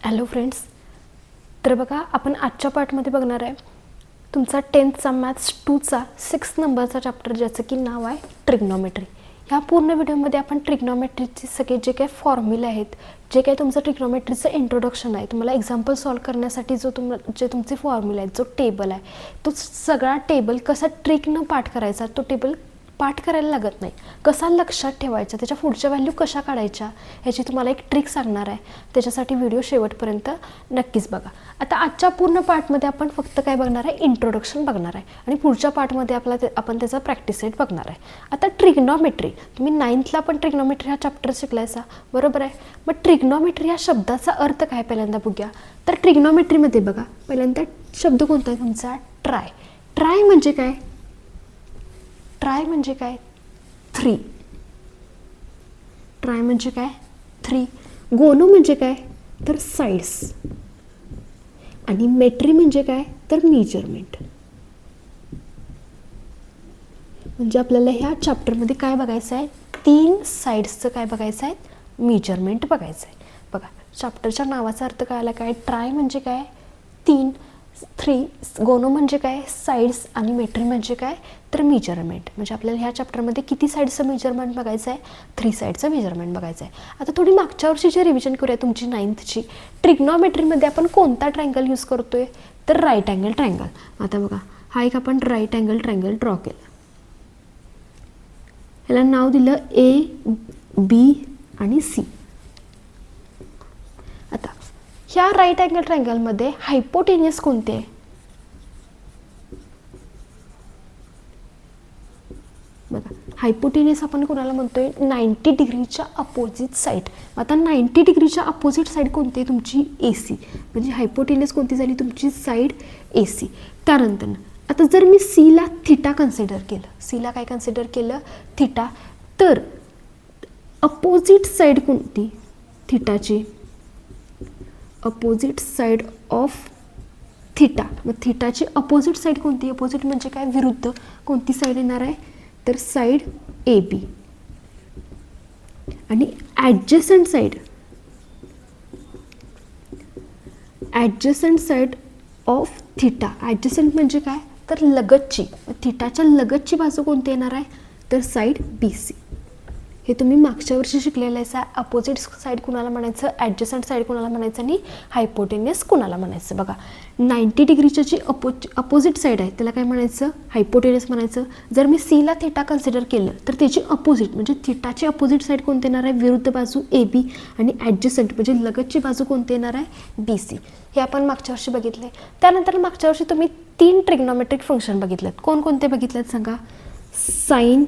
Hello friends, तर बघा आपण आजच्या पार्टमध्ये बघणार आहे तुमचा 10th मॅथ्स 2चा 6 नंबरचा चॅप्टर ज्याचं की नाव आहे ट्रिग्नॉमेट्री. ह्या पूर्ण व्हिडिओमध्ये आपण ट्रिग्नॉमेट्रीचे सगळे जे काही फॉर्म्युले आहेत, जे काही तुमचं ट्रिग्नॉमेट्रीचं इंट्रोडक्शन आहे, तुम्हाला एक्झाम्पल सॉल्व करण्यासाठी जे तुमचे फॉर्म्युले आहेत, जो टेबल आहे, तो सगळा टेबल कसा ट्रिकनं पाठ करायचा, तो टेबल पाठ करायला लागत नाही, कसा लक्षात ठेवायचा, त्याच्या पुढच्या व्हॅल्यू कशा काढायच्या ह्याची तुम्हाला एक ट्रिक सांगणार आहे. त्याच्यासाठी व्हिडिओ शेवटपर्यंत नक्कीच बघा. आता आजच्या पूर्ण पार्टमध्ये आपण फक्त काय बघणार आहे, इंट्रोडक्शन बघणार आहे आणि पुढच्या पार्टमध्ये आपण त्याचा प्रॅक्टिस सेट बघणार आहे. आता ट्रिग्नॉमेट्री तुम्ही 9thला पण ट्रिग्नॉमेट्री हा चॅप्टर शिकलायचा, बरोबर आहे. मग ट्रिग्नॉमेट्री या शब्दाचा अर्थ काय पहिल्यांदा बघूया. तर ट्रिग्नॉमेट्रीमध्ये बघा पहिल्यांदा शब्द कोणता आहे तुमचा, ट्राय. ट्राय म्हणजे काय, ट्राय म्हणजे काय, 3. ट्राय म्हणजे काय, 3. गोनो म्हणजे काय, तर साइड्स. आणि मेट्री म्हणजे काय, तर मेजरमेंट. म्हणजे आपल्याला ह्या चॅप्टरमध्ये काय बघायचं आहे, 3 साइड्सचं काय बघायचं आहे, मेजरमेंट बघायचं आहे. बघा चॅप्टरच्या नावाचा अर्थ काय आला, काय ट्राय म्हणजे काय 3, गोनो म्हणजे काय साइड्स, आणि मेट्री म्हणजे काय तर मेजरमेंट. म्हणजे आपल्याला ह्या चॅप्टरमध्ये किती साइड्सचं मेजरमेंट बघायचं आहे, 3 साइड्सचं मेजरमेंट बघायचं आहे. आता थोडी मागच्या वर्षीची रिव्हिजन करूया तुमची 9thची. ट्रिग्नॉमेट्रीमध्ये आपण कोणता ट्रायंगल यूज करतोय, तर राईट अँगल ट्रायंगल. आता बघा हा एक आपण राईट अँगल ट्रायंगल ड्रॉ केला, ह्याला नाव दिलं A, B आणि C. आता ह्या राईट अँगल ट्रायंगलमध्ये हायपोटेनियस कोणते आहे, बघा हायपोटेनियस आपण कोणाला म्हणतोय, 90 डिग्रीच्या अपोजिट साईड. आता 90 डिग्रीच्या अपोजिट साईड कोणती आहे तुमची, AC. म्हणजे हायपोटेनियस कोणती झाली तुमची, साईड AC. त्यानंतर आता जर मी सीला थिटा कन्सिडर केलं, सीला काय कन्सिडर केलं, थिटा, तर अपोजिट साईड कोणती थिटाची, अपोजिट साईड ऑफ थिटा. मग थिटाची अपोजिट साईड कोणती, अपोजिट म्हणजे काय विरुद्ध, कोणती साईड येणार आहे, तर साईड AB. आणि ॲडजसंट साईड, ॲडजसंट साईड ऑफ थिटा, ॲडजसंट म्हणजे काय तर लगतची, थिटाच्या लगतची बाजू कोणती येणार आहे, तर साईड BC. हे तुम्ही मागच्या वर्षी शिकलेलं आहे. अपोजिट साईड कुणाला म्हणायचं, ॲडजसंट साईड कुणाला म्हणायचं आणि हायपोटेनियस कुणाला म्हणायचं. बघा 90 डिग्रीच्या जी अपोजिट साईड आहे त्याला काय म्हणायचं, हायपोटेनियस म्हणायचं. जर मी सीला थिटा कन्सिडर केलं तर त्याची अपोजिट म्हणजे थिटाची अपोजिट साईड कोणती येणार आहे, विरुद्ध बाजू AB. आणि ॲडजसंट म्हणजे लगतची बाजू कोणती येणार आहे, BC. हे आपण मागच्या वर्षी बघितले. त्यानंतर मागच्या वर्षी तुम्ही 3 ट्रिग्नॉमेट्रिक फंक्शन बघितलेत. कोणकोणते बघितलेत सांगा, sine,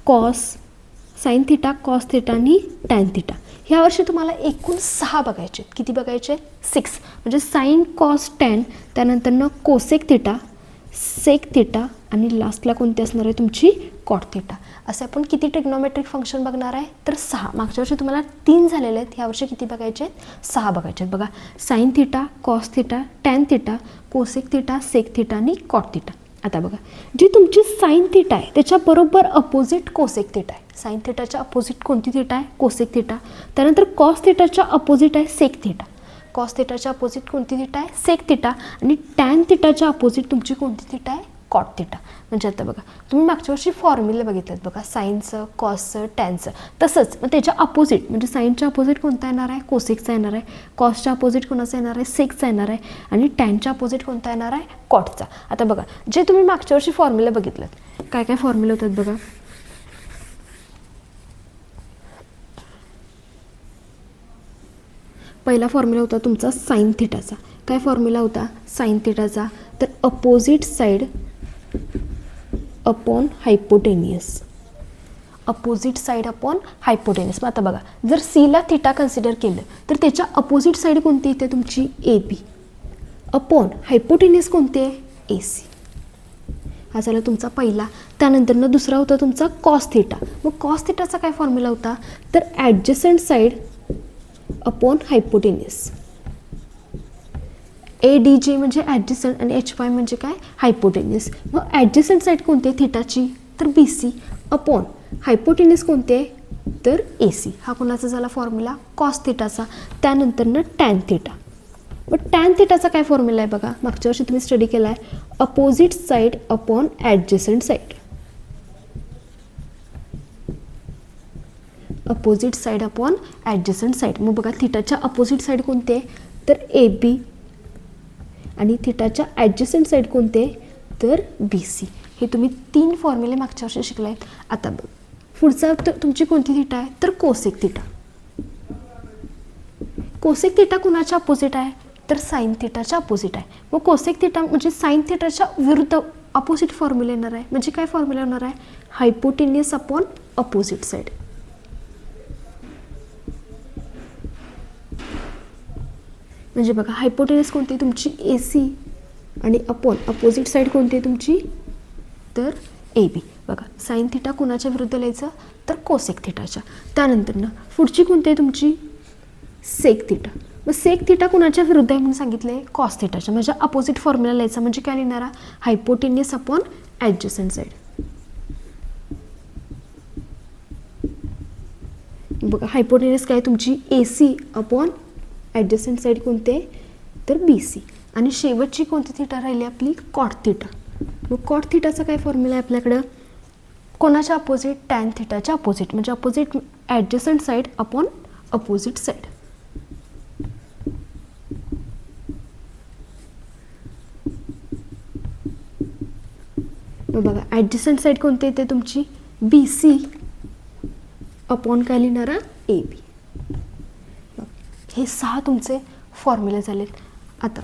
cos, sine theta, cos theta आणि टॅन थिटा. ह्या वर्षी तुम्हाला एकूण 6 बघायचे. किती बघायचे, 6. म्हणजे साइन, कॉस, टॅन, त्यानंतर कोसेक थिटा, सेक थिटा आणि लास्टला कोणती असणार आहे तुमची, कॉट थिटा. असे आपण किती ट्रिग्नॉमेट्रिक फंक्शन बघणार आहे, तर 6. मागच्या वर्षी तुम्हाला 3 झालेले आहेत, ह्या वर्षी किती बघायचे आहेत, 6 बघायचे आहेत. बघा sine theta, cos theta, tan theta, cosec theta, sec theta आणि कॉट थिटा. आता बघा जी तुमची साइन थिटा आहे त्याच्याबरोबर अपोजिट कोसेक थिटा आहे. साइन थिटाच्या अपोजिट कोणती थिटा आहे, कोसेक थिटा. त्यानंतर कॉस थिटाच्या अपोजिट आहे सेक थिटा. कॉस थिटाच्या अपोजिट कोणती थिटा आहे, सेक थिटा. आणि टॅन थिटाच्या अपोजिट तुमची कोणती थिटा आहे, कॉट थिटा. म्हणजे आता बघा तुम्ही मागच्या वर्षी फॉर्म्युले बघितलेत बघा, साईनचं, कॉसचं, टॅनचं. तसंच मग त्याच्या अपोजिट म्हणजे साईनच्या अपोजिट कोणता येणार आहे, कोसेकचा येणार आहे. कॉसच्या अपोजिट कोणाचा येणार आहे, सेकचा येणार आहे. आणि टॅनच्या अपोजिट कोणता येणार आहे, कॉटचा. आता बघा जे तुम्ही मागच्या वर्षी फॉर्म्युले बघितलेत, काय काय फॉर्म्युले होतात बघा. पहिला फॉर्म्युला होता तुमचा साइन थिटाचा. काय फॉर्म्युला होता साइन थिटाचा, तर opposite side upon hypotenuse, opposite side upon hypotenuse. मग आता बघा जर सीला थिटा कन्सिडर केलं तर त्याच्या अपोजिट साईड कोणती येते तुमची, AB. अपॉन हायपोटेनियस कोणती आहे, AC. हा झाला तुमचा पहिला. त्यानंतर दुसरा होता तुमचा कॉस थिटा. मग कॉस थिटाचा काय फॉर्म्युला होता, तर ॲडजसंट साईड अपॉन हायपोटेनियस. ADJ म्हणजे ॲडजसंट आणि HY म्हणजे काय, हायपोटेनियस. मग ॲडजसंट साईड कोणती आहे थिटाची, तर BC. अपॉन हायपोटेनियस कोणते, तर AC. हा कोणाचा झाला फॉर्म्युला? कॉस थिटाचा. त्यानंतरनं टॅन थिटा. मग टॅन थिटाचा काय फॉर्म्युला आहे बघा, मागच्या वर्षी तुम्ही स्टडी केला आहे, opposite side upon adjacent side. Opposite side upon adjacent side. मग बघा थिटाच्या अपोजिट साईड कोणते आहे? तर AB. आणि थिटाच्या ॲडजसंट साईड कोणते? तर BC. हे तुम्ही 3 फॉर्म्युले मागच्या वर्षी शिकला आहेत. आता बघ पुढचा तुमची कोणती थिटा आहे? तर कोसेक थिटा. कोसेक थिटा कुणाच्या अपोजिट आहे? तर साइन थिटाच्या अपोजिट आहे. मग कोसेक थिटा म्हणजे साइन थिटाच्या विरुद्ध अपोजिट फॉर्म्युला येणार आहे. म्हणजे काय फॉर्म्युला येणार आहे? हायपोटेन्युअस अपॉन अपोजिट साईड. म्हणजे बघा हायपोटेन्युअस कोणती? तुमची AC. आणि अपॉन अपोजिट साईड कोणती आहे तुमची? तर AB. बघा साइन थिटा कुणाच्या विरुद्ध लिहायचं? तर कोसेक थिटाच्या. त्यानंतर ना पुढची कोणती आहे तुमची? Sec theta. मग सेक थिटा कुणाच्या विरुद्ध आहे म्हणून सांगितले? कॉस थिटाच्या. म्हणजे अपोजिट फॉर्म्युला लिहायचा. म्हणजे काय लिहिणारा? Hypotenuse upon adjacent side. बघा हायपोटेन्युअस काय तुमची? AC अपॉन ॲडजसंट साईड कोणते? तर BC. आणि शेवटची कोणती थिटा राहिली आपली? Cot theta. मग कॉट थिटाचा काय फॉर्म्युला आहे आपल्याकडं? कोणाच्या अपोजिट? टॅन थिटाच्या अपोजिट. म्हणजे opposite adjacent side upon opposite side. मग बघा ॲडजसंट साईड कोणती येते तुमची? BC अपॉन काय लिहिणारा? AB. हे 6 तुमचे फॉर्म्युले झालेत. आता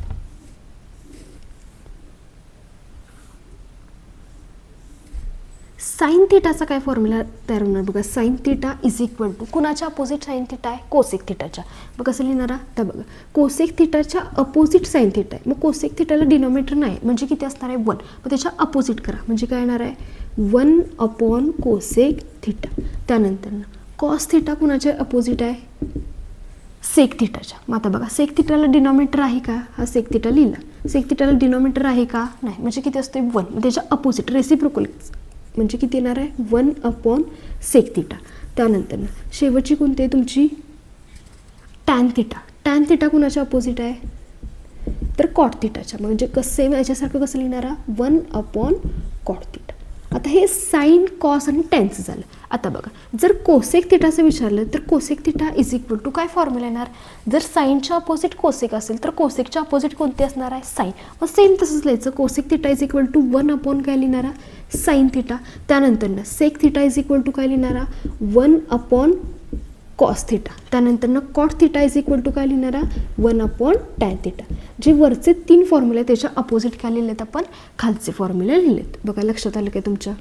साइन थिटाचा काय फॉर्म्युला तयार होणार बघा? Sine theta is equal to कुणाच्या अपोजिट साइन थिटा आहे? कोसेक थिटाच्या. मग कसं लिहिणारा? तर बघा कोसेक थिटाच्या अपोजिट साइन थिटा आहे. मग कोसेक थिटाला डिनॉमिनेटर नाही म्हणजे किती असणार आहे? 1. मग त्याच्या अपोजिट करा म्हणजे काय येणार आहे? 1 अपॉन कोसेक थिटा. त्यानंतर कॉस थिटा कुणाच्या अपोजिट आहे? सेक थिटाच्या. मग आता बघा सेक थिटाला डिनॉमिनेटर आहे का? हा सेक थिटा लिहिला. सेक थिटाला डिनॉमिनेटर आहे का? नाही. म्हणजे किती असते? 1. मग त्याच्या अपोजिट रेसिप्रोकल म्हणजे किती येणार आहे? 1 अपॉन सेक थिटा. त्यानंतर शेवटची कोणती आहे तुमची? Tan theta. टॅन थिटा कुणाच्या अपोजिट आहे? तर कॉट थिटाच्या. म्हणजे कसं सेम याच्यासारखं कसं लिहिणारा? 1 अपॉन कॉट थिटा. आता हे साइन, कॉस आणि टॅनचं झालं. आता बघा जर कोसेक थिटाचं विचारलं तर cosec theta is equal to काय फॉर्म्युला येणार? जर साईनच्या अपोजिट कोसेक असेल तर कोसेकच्या अपोजिट कोणते असणार आहे? साईन. मग सेम तसंच लिहायचं. Cosec theta is equal to 1 upon काय लिहिणारा? Sine theta. त्यानंतर sec theta is equal to काय लिहिणारा? 1 अपॉन कॉस थिटा. त्यानंतर cot theta is equal to काय लिहिणारा? 1 अपॉन टॅन थिटा. जे वरचे 3 फॉर्म्युले त्याच्या अपोजिट काय लिहिलेत आपण? खालचे फॉर्म्युले लिहिलेत. बघा लक्षात आलं काय तुमच्या?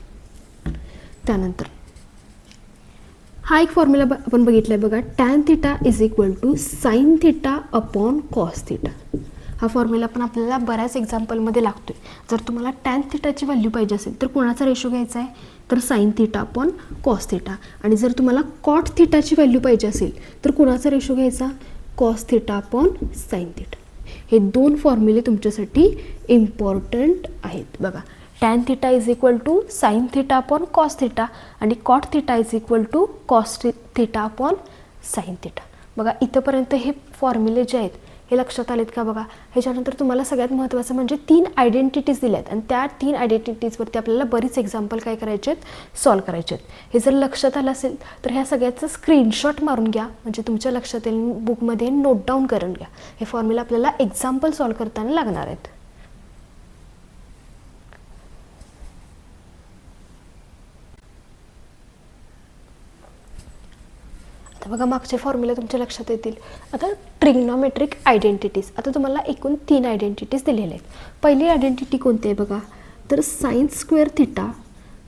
त्यानंतर हा एक फॉर्म्युला आपण बघितला आहे बघा. Tan theta is equal to sine theta upon cos theta. हा फॉर्म्युला पण आपल्याला बऱ्याच एक्झाम्पलमध्ये लागतोय. जर तुम्हाला टॅन थिटाची व्हॅल्यू पाहिजे असेल तर कोणाचा रेशो घ्यायचा आहे? तर sign theta upon cos theta. आणि जर तुम्हाला कॉट थिटाची व्हॅल्यू पाहिजे असेल तर कोणाचा रेशो घ्यायचा? Cos theta upon sine theta. हे 2 फॉर्म्युले तुमच्यासाठी इम्पॉर्टंट आहेत. बघा tan theta is equal to sine theta upon cos theta आणि cot theta is equal to cos theta upon sine theta. बघा इथंपर्यंत हे फॉर्म्युले जे आहेत हे लक्षात आलेत का? बघा ह्याच्यानंतर तुम्हाला सगळ्यात महत्त्वाचं म्हणजे 3 आयडेंटिटीज दिल्या आहेत आणि त्या 3 आयडेंटिटीजवरती आपल्याला बरीच एक्झाम्पल काय करायचे आहेत? सॉल्व करायचे आहेत. हे जर लक्षात आलं असेल तर ह्या सगळ्याचं स्क्रीनशॉट मारून घ्या म्हणजे तुमच्या लक्षात येईल. बुकमध्ये नोट डाऊन करून घ्या. हे फॉर्म्युला आपल्याला एक्झाम्पल सॉल्व करताना लागणार आहेत. आता बघा मागचे फॉर्म्युले तुमच्या लक्षात येतील. आता ट्रिग्नॉमेट्रिक आयडेंटिटीज. आता तुम्हाला एकूण 3 आयडेंटिटीज दिलेल्या आहेत. पहिली आयडेंटिटी कोणती आहे बघा? तर sine square theta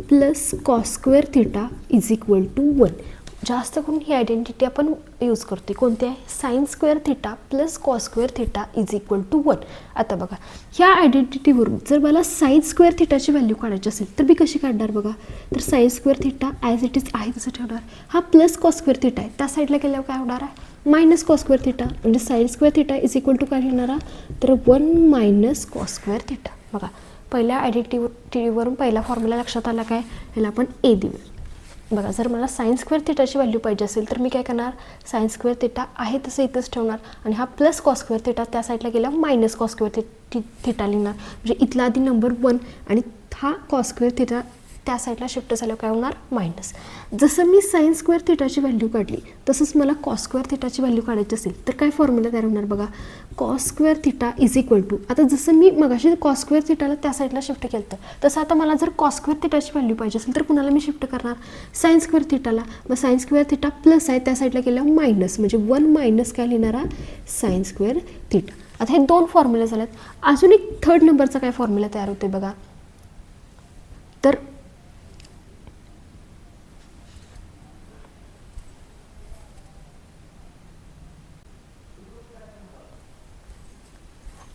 plus cos square theta is equal to 1. जास्त करून ही आयडेंटिटी आपण यूज करते. कोणती आहे? Sine square theta plus cos square theta is equal to 1. आता बघा ह्या आयडेंटिटीवरून जर मला साइन स्क्वेअर थिटाची व्हॅल्यू काढायची असेल तर मी कशी काढणार बघा? तर sine square theta as it is आहे तसं ठेवणार. हा प्लस कॉस स्क्वेअर थिटा आहे त्या साईडला गेल्यावर काय होणार आहे? Minus cos square theta. म्हणजे sine square theta is equal to काय लिहिणारा? तर 1 मायनस कॉस स्क्वेअर थिटा. बघा पहिल्या आयडेंटिटीवरून पहिला फॉर्म्युला लक्षात आला काय? ह्याला आपण ए देऊया. बघा जर मला साइन स्क्वेअर थिटाची व्हॅल्यू पाहिजे असेल तर मी काय करणार, साइन स्क्वेअर थिटा आहे तसं इथंच ठेवणार आणि हा प्लस कॉस स्क्वेअर थिटा त्या साईडला गेला मायनस कॉस स्क्वेअर थिटा लिहिणार. म्हणजे इथला आधी नंबर 1 आणि हा कॉस स्क्वेअर थिटा त्या साईडला शिफ्ट झाल्यावर काय होणार, मायनस. जसं मी साइन स्क्वेअर थिटाची व्हॅल्यू काढली तसंच मला कॉस स्क्वेअर थिटाची व्हॅल्यू काढायची असेल तर काय फॉर्म्युला तयार होणार बघा, cos square theta is equal to, आता जसं मी मगाशी कॉस स्क्वेअर थिटाला त्या साईडला शिफ्ट केलं होतं तसं आता मला जर कॉस स्क्वेअर थिटाची व्हॅल्यू पाहिजे असेल तर कुणाला मी शिफ्ट करणार, साइन स्क्वेअर थिटाला. मग साइन स्क्वेअर थिटा प्लस आहे त्या साईडला गेल्यावर मायनस, म्हणजे 1 मायनस काय लिहिणारा, साइन स्क्वेअर थिटा. आता हे 2 फॉर्म्युले झालेत. अजून एक थर्ड नंबरचा काय फॉर्म्युला तयार होते बघा, तर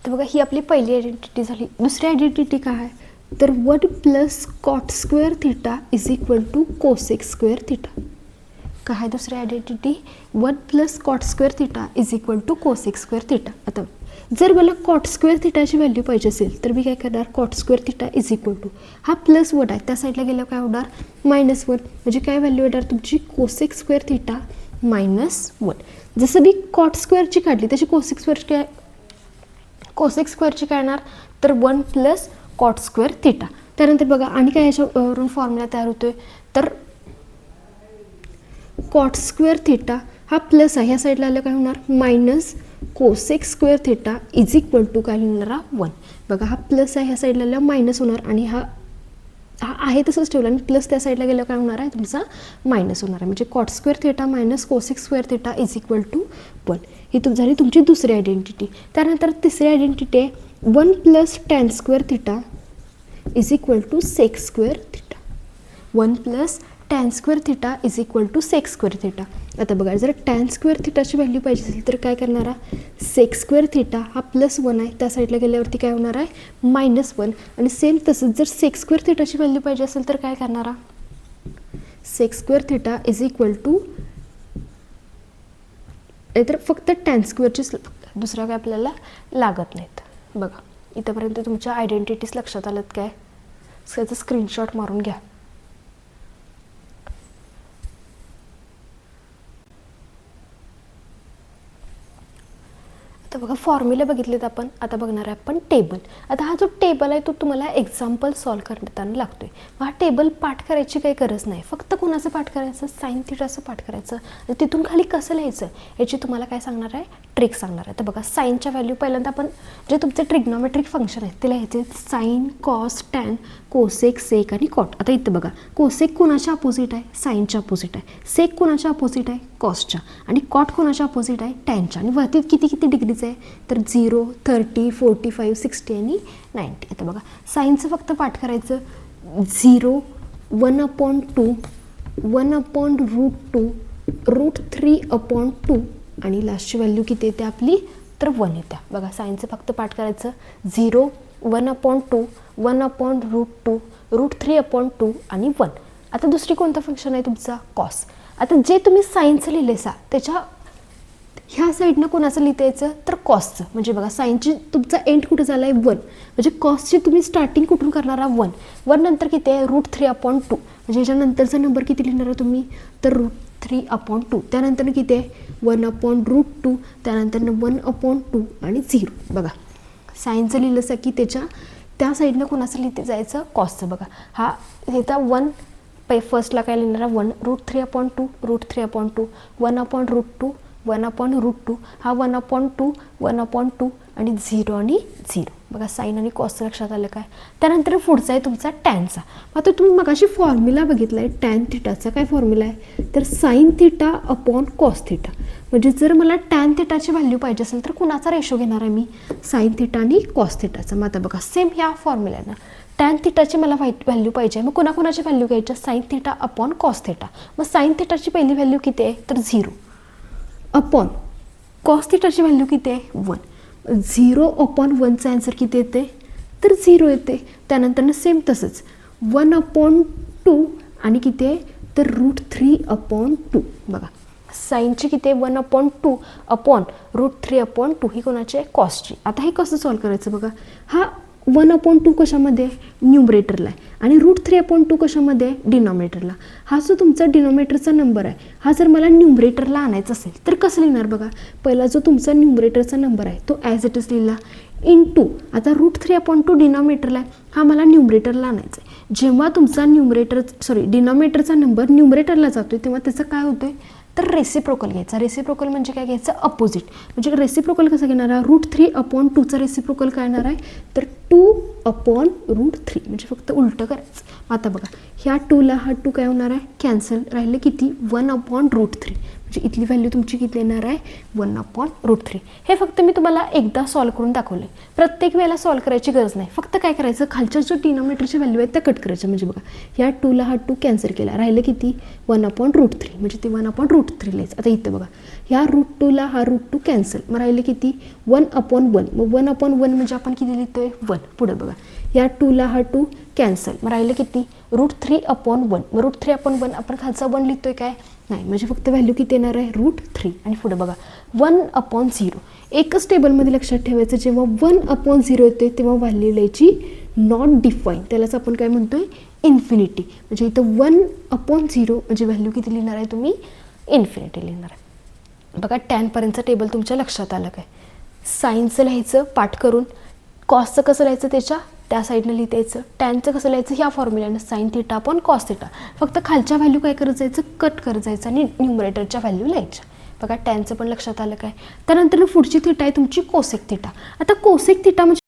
बघा ही आपली पहिली आयडेंटिटी झाली. दुसरी आयडेंटिटी काय आहे, तर 1 plus cot square theta is equal to cosec square theta. काय आहे दुसरी identity, 1 plus cot square theta is equal to cosec square theta. आता जर मला कॉट स्क्वेअर थिटाची व्हॅल्यू पाहिजे असेल तर मी काय करणार, cot square theta is equal to, हा प्लस 1 आहे त्या साईडला गेल्यावर काय होणार, -1. म्हणजे काय व्हॅल्यू येणार तुमची, कोसेक स्क्वेअर थिटा -1. जसं मी कॉट स्क्वेअरची काढली तशी कोसेक स्क्वेअरची काय येणार, तर 1 प्लस कॉट स्क्वेअर थिटा. त्यानंतर बघा आणि काय याच्यावरून फॉर्म्युला तयार होतोय, तर कॉट स्क्वेअर थिटा हा प्लस आहे ह्या साईडला आलं काय होणार, minus cosec square theta is equal to काय लिहिणारा, 1. बघा हा प्लस आहे ह्या साईडला आलं मायनस होणार आणि हा आहे तसंच ठेवलं आणि प्लस त्या साईडला गेलं काय होणार आहे, तुमचा मायनस होणार आहे. म्हणजे cot square theta minus cosec square theta is equal to 1. ही झाली तुमची दुसरी आयडेंटिटी. त्यानंतर तिसरी आयडेंटिटी आहे 1 plus tan square theta is equal to sec square theta. 1 plus tan square theta is equal to sec square theta. आता बघा जर टॅन स्क्वेअर थिटाची व्हॅल्यू पाहिजे असेल तर काय करणार आहे, सेक स्क्वेअर थिटा हा +1 आहे त्या साईडला गेल्यावरती काय होणार आहे, -1. आणि सेम तसंच जर सेक स्क्वेअर थिटाची व्हॅल्यू पाहिजे असेल तर काय करणार आहे, sec square theta is equal to, तर फक्त टॅन स्क्वेअरचीच दुसऱ्या काय आपल्याला लागत नाहीत. बघा इथंपर्यंत तुमच्या आयडेंटिटीज लक्षात आल्यात काय, त्याचा स्क्रीनशॉट मारून घ्या. आता बघा फॉर्म्युला बघितलेत आपण, आता बघणार आहे आपण टेबल. आता हा जो टेबल आहे तो तुम्हाला एक्झाम्पल सॉल्व करताना लागतोय. हा टेबल पाठ करायची काही गरज नाही, फक्त कोणाचं पाठ करायचं, साइन थिटाचं पाठ करायचं. तिथून खाली कसं लिहायचं याची तुम्हाला काय सांगणार आहे, ट्रिक सांगणार आहे. तर बघा साईनच्या व्हॅल्यू पहिल्यांदा आपण जे तुमचे ट्रिग्नॉमेट्रिक फंक्शन आहेत ते लिहायचे, साइन, कॉस, टॅन, कोसेक, सेक आणि कॉट. आता इथं बघा कोसेक कोणाच्या अपोजिट आहे, साईनच्या अपोजिट आहे. सेक कोणाच्या अपोजिट आहे, कॉसच्या. आणि कॉट कोणाच्या अपोजिट आहे, टॅनच्या. आणि वरती किती किती डिग्रीज आहे, तर 0, 30, 45, 60 आणि 90. आता बघा साईनचं फक्त पाठ करायचं, 0, 1/2, 1/√2, √3/2 आणि लास्टची व्हॅल्यू किती येते आपली, तर 1 येते. बघा साईनचं फक्त पाठ करायचं, 0, 1/2, 1/√2, √3/2 आणि 1. आता दुसरी कोणतं फंक्शन आहे तुमचा, कॉस. आता जे तुम्ही साईनचं लिहिले सा त्याच्या ह्या साईडनं कोणाचं लिहिता यायचं, तर कॉसचं. म्हणजे बघा साईनची तुमचा एंड कुठं झाला आहे, 1. म्हणजे कॉसची तुम्ही स्टार्टिंग कुठून करणार आहात, 1. 1 नंतर किती आहे, √3/2. म्हणजे ह्याच्यानंतरचा नंबर किती लिहिणार आहे तुम्ही, तर √3/2. त्यानंतर किती आहे, 1/√2. त्यानंतर 1/2 आणि 0. बघा साईनचं लिहिलं असं की त्या साईडनं कोणाचं लिहिते जायचं, कॉसचं. बघा हा ह्याचा 1 फर्स्टला काय लिहिणार आहे, 1, √3/2, √3/2, 1/√2, 1/√2. हा 1/2, 1/2 आणि 0 आणि 0. बघा साईन आणि कॉसचं लक्षात आलं काय. त्यानंतर पुढचा आहे तुमचा टॅनचा. आता तुम्ही मगाशी फॉर्म्युला बघितला आहे टॅन थिटाचा. काय फॉर्म्युला आहे, तर sign theta upon cos theta. म्हणजे जर मला टॅन थिटाची व्हॅल्यू पाहिजे असेल तर कुणाचा रेशो घेणार आहे मी, साइन थिटा आणि कॉस थिटाचा. मग आता बघा सेम ह्या फॉर्म्युल्यानं टॅन थिटाची मला व्हॅल्यू पाहिजे, मग कोणाकोणाची व्हॅल्यू घ्यायच्या, sign theta upon cos theta. मग साइन थिटाची पहिली व्हॅल्यू किती आहे, तर 0 अपॉन कॉस थिटाची व्हॅल्यू किती आहे, 1. 0/1चा आन्सर किती येते, तर 0 येते. त्यानंतर सेम तसंच 1/2 आणि किती आहे, तर √3/2. बघा साईनची किती आहे, 1/2 अपॉन √3/2. ही कोणाची आहे, कॉसची. आता हे कसं सॉल्व करायचं बघा, हा 1/2 कशामध्ये न्यूमरेटरला आहे आणि √3/2 कशामध्ये डिनॉमिनेटरला. हा जो तुमचा डिनॉमिनेटरचा नंबर आहे हा जर मला न्यूमरेटरला आणायचा असेल तर कसं लिहिणार बघा. पहिला जो तुमचा न्यूमरेटरचा नंबर आहे तो ॲज इट इज लिहिला इंटू आता √3/2 डिनॉमिनेटरला आहे हा मला न्यूमरेटरला आणायचा आहे. जेव्हा तुमचा डिनॉमिनेटरचा नंबर न्यूमरेटरला जातोय तेव्हा त्याचं काय होतंय तर रेसिप्रोकल घ्यायचा. रेसिप्रोकल म्हणजे काय घ्यायचं अपोजिट. म्हणजे रेसिप्रोकल कसं घेणार आहे √3/2चा रेसिप्रोकल काय येणार आहे तर 2/√3 म्हणजे फक्त उलटं करायचं. आता बघा ह्या 2ला हा 2 काय होणार आहे कॅन्सल राहिलं किती 1/√3 म्हणजे इथली व्हॅल्यू तुमची किती येणार आहे 1/√3. हे फक्त मी तुम्हाला एकदा सॉल्व करून दाखवले. प्रत्येक वेळेला सॉल्व करायची गरज नाही. फक्त काय करायचं खालच्या जो डिनॉमिनेटरची व्हॅल्यू आहे त्या कट करायच्या. म्हणजे बघा ह्या 2ला हा 2 कॅन्सल केला राहिलं किती 1/√3 म्हणजे ते 1/√3 लिहायचं. आता इथं बघा ह्या √2ला हा √2 कॅन्सल मग राहिलं किती 1/1 मग 1/1 म्हणजे आपण किती लिहितोय 1. पुढे बघा या 2ला हा 2 कॅन्सल मग राहिलं किती √3/1 मग √3/1 आपण खालचा 1 लिहितोय काय नाही म्हणजे फक्त व्हॅल्यू किती येणार आहे √3. आणि पुढे बघा 1/0 एकच टेबलमध्ये लक्षात ठेवायचं जेव्हा 1/0 येते तेव्हा व्हॅल्यू लिहायची नॉट डिफाईन. त्यालाच आपण काय म्हणतोय इन्फिनिटी. म्हणजे इथं 1/0 म्हणजे व्हॅल्यू किती लिहिणार आहे तुम्ही इन्फिनिटी लिहिणार आहे. बघा टॅनपर्यंतचं टेबल तुमच्या लक्षात आलं काय. साईनचं लिहायचं पाठ करून, कॉसचं कसं लिहायचं त्या साईडनं लिहायचं, टॅनचं कसं लिहायचं ह्या फॉर्म्युल्यानं sine theta upon cos theta. फक्त खालच्या व्हॅल्यू काय करत जायचं कट करत जायचं आणि न्यूमरेटरच्या व्हॅल्यू लिहायच्या. बघा टॅनचं पण लक्षात आलं काय. त्यानंतर पुढची थिटा आहे तुमची कोसेक थिटा. आता कोसेक थिटा म्हणजे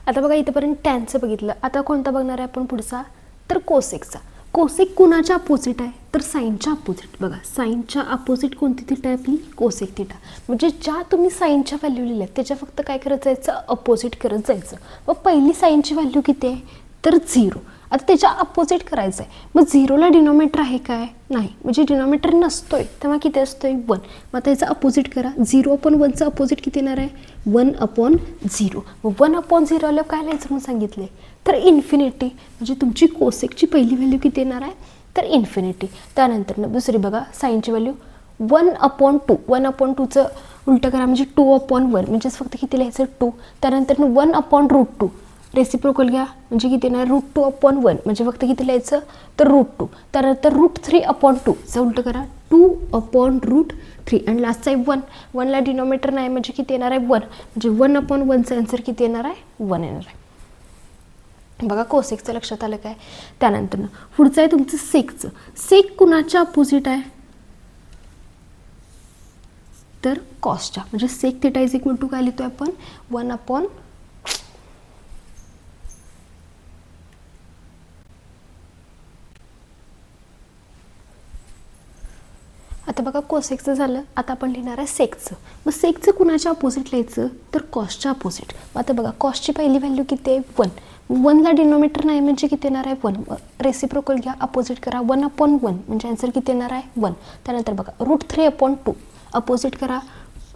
आता बघा इथंपर्यंत टॅनचं बघितलं. आता कोणता बघणार आहे आपण पुढचा तर कोसेकचा. कोसेक कुणाच्या अपोजिट आहे तर साईनच्या अपोजिट. बघा साईनच्या अपोजिट कोणती थिटा आहे आपली कोसेक थिटा. म्हणजे ज्या तुम्ही साईनच्या व्हॅल्यू लिहिल्या त्याच्या फक्त काय करत जायचं अपोजिट करत जायचं. मग पहिली साईनची व्हॅल्यू किती आहे तर 0. आता त्याच्या अपोजिट करायचं आहे. मग 0ला डिनॉमिनेटर आहे काय नाही म्हणजे डिनॉमिनेटर नसतोय तेव्हा किती असतोय 1. मग त्याचं अपोजिट करा 0/1चं अपोजिट किती येणार आहे 1/0. मग 1/0 आलं काय लिहायचं म्हणून सांगितले तर इन्फिनिटी. म्हणजे तुमची कोसेकची पहिली व्हॅल्यू किती येणार आहे तर इन्फिनिटी. त्यानंतर दुसरी बघा साईनची व्हॅल्यू 1/2. 1/2चं उलटं करा म्हणजे 2/1 म्हणजेच फक्त किती लिहायचं 2. त्यानंतर 1/√2 रेसिप्रोकल घ्या म्हणजे किती येणार √2/1 म्हणजे फक्त किती लिहायचं तर √2. त्यानंतर √3/2चं उलटं करा 2/√3 आणि लास्टचा आहे 1. 1ला डिनॉमिनेटर नाही म्हणजे किती येणार आहे 1 म्हणजे 1/1चं आन्सर किती येणार आहे 1 येणार आहे. बघा कोसेकचं लक्षात आलं काय. त्यानंतर पुढचं आहे तुमचं सेकचं. सेक कुणाच्या अपोजिट आहे तर कॉसच्या. म्हणजे sec theta is equal to काय लिहितोय आपण 1/. आता बघा कोसेकचं झालं. आता आपण लिहिणार आहे सेकचं. मग सेकचं कुणाच्या अपोजिट लिहायचं तर कॉसच्या अपोजिट. मग आता बघा कॉसची पहिली व्हॅल्यू किती आहे 1. 1ला डिनॉमिनेटर नाही म्हणजे किती येणार आहे 1. रेसिप्रोकल घ्या अपोजिट करा 1/1 म्हणजे आन्सर किती येणार आहे 1. त्यानंतर बघा √3/2 अपोजिट करा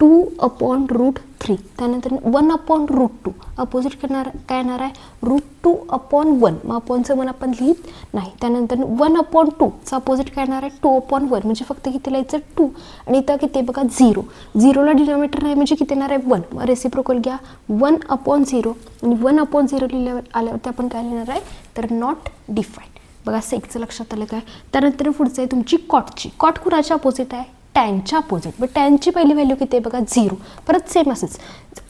2/√3. त्यानंतर 1/√2 अपोजिट करणार काय येणार आहे √2/1. मग अपॉनचं 1 आपण लिहित नाही. त्यानंतर 1/2चा अपोजिट काय येणार आहे 2/1 म्हणजे फक्त किती लिहायचं 2. आणि इथं किती बघा 0. 0ला डिनॉमिनेटर नाही म्हणजे किती येणार आहे 1. मग रेसिप्रोकल घ्या 1/0 आणि 1/0 लिहिल्यावर आल्यावरती आपण काय लिहिणार आहे तर नॉट डिफाईन्ड. बघा सेकचं लक्षात आलं काय. त्यानंतर पुढचं आहे तुमची कॉटची. कॉट कुणाच्या अपोजिट आहे टॅनच्या अपोजिट. मग टॅनची पहिली व्हॅल्यू किती आहे बघा 0. परत सेम असंच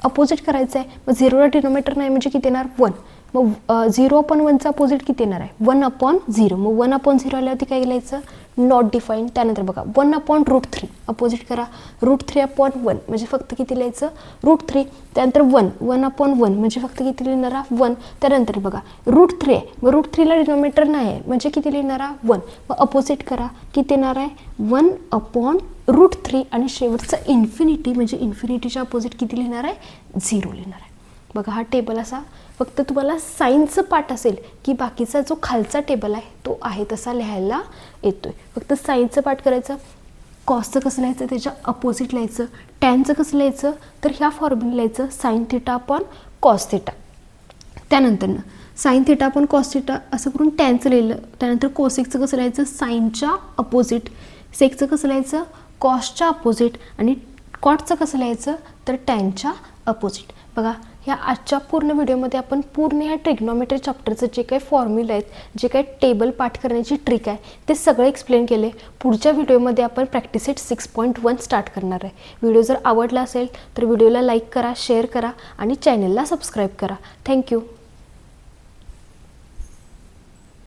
अपोजिट करायचं आहे. मग 0ला डिनॉमिनेटर नाही म्हणजे किती येणार 1. मग 0/1चा अपोजिट किती येणार आहे 1/0. मग 1/0 आल्यावरती काय लिहायचं नॉट डिफाईन्ड. त्यानंतर बघा 1/√3 अपोजिट करा √3/1 म्हणजे फक्त किती लिहायचं √3. त्यानंतर 1/1 म्हणजे फक्त किती लिहिणारा 1. त्यानंतर बघा √3 आहे. मग √3ला डिनॉमिनेटर नाही आहे म्हणजे किती लिहिणारा 1. मग अपोजिट करा किती येणार आहे 1/√3 आणि शेवटचं इन्फिनिटी म्हणजे इन्फिनिटीच्या अपोजिट किती लिहिणार आहे 0 लिहिणार आहे. बघा हा टेबल असा फक्त तुम्हाला साईनचं पाठ असेल की बाकीचा जो खालचा टेबल आहे तो आहे तसा लिहायला येतोय. फक्त साईनचं पाठ करायचं. कॉसचं कसं लिहायचं त्याच्या अपोजिट लिहायचं. टॅनचं कसं लिहायचं तर ह्या फॉर्म्युला लिहायचं sine theta upon cos theta. त्यानंतर sine theta upon cos theta असं करून टॅनचं लिहिलं. त्यानंतर कोसेकचं कसं लिहायचं साईनच्या अपोजिट. सेकचं कसं लिहायचं कॉसच्या अपोजिट आणि कॉटचं कसं लिहायचं तर टॅनच्या अपोजिट. बघा ह्या आजच्या पूर्ण व्हिडिओमध्ये आपण पूर्ण ह्या ट्रिग्नॉमेट्री चॅप्टरचं जे काही फॉर्म्युला आहेत, जे काही टेबल पाठ करण्याची ट्रिक आहे ते सगळं एक्सप्लेन केले. पुढच्या व्हिडिओमध्ये आपण प्रॅक्टिस सेट 6.1 स्टार्ट करणार आहे. व्हिडिओ जर आवडला असेल तर व्हिडिओला लाईक करा, शेअर करा आणि चॅनलला सबस्क्राईब करा. थँक्यू.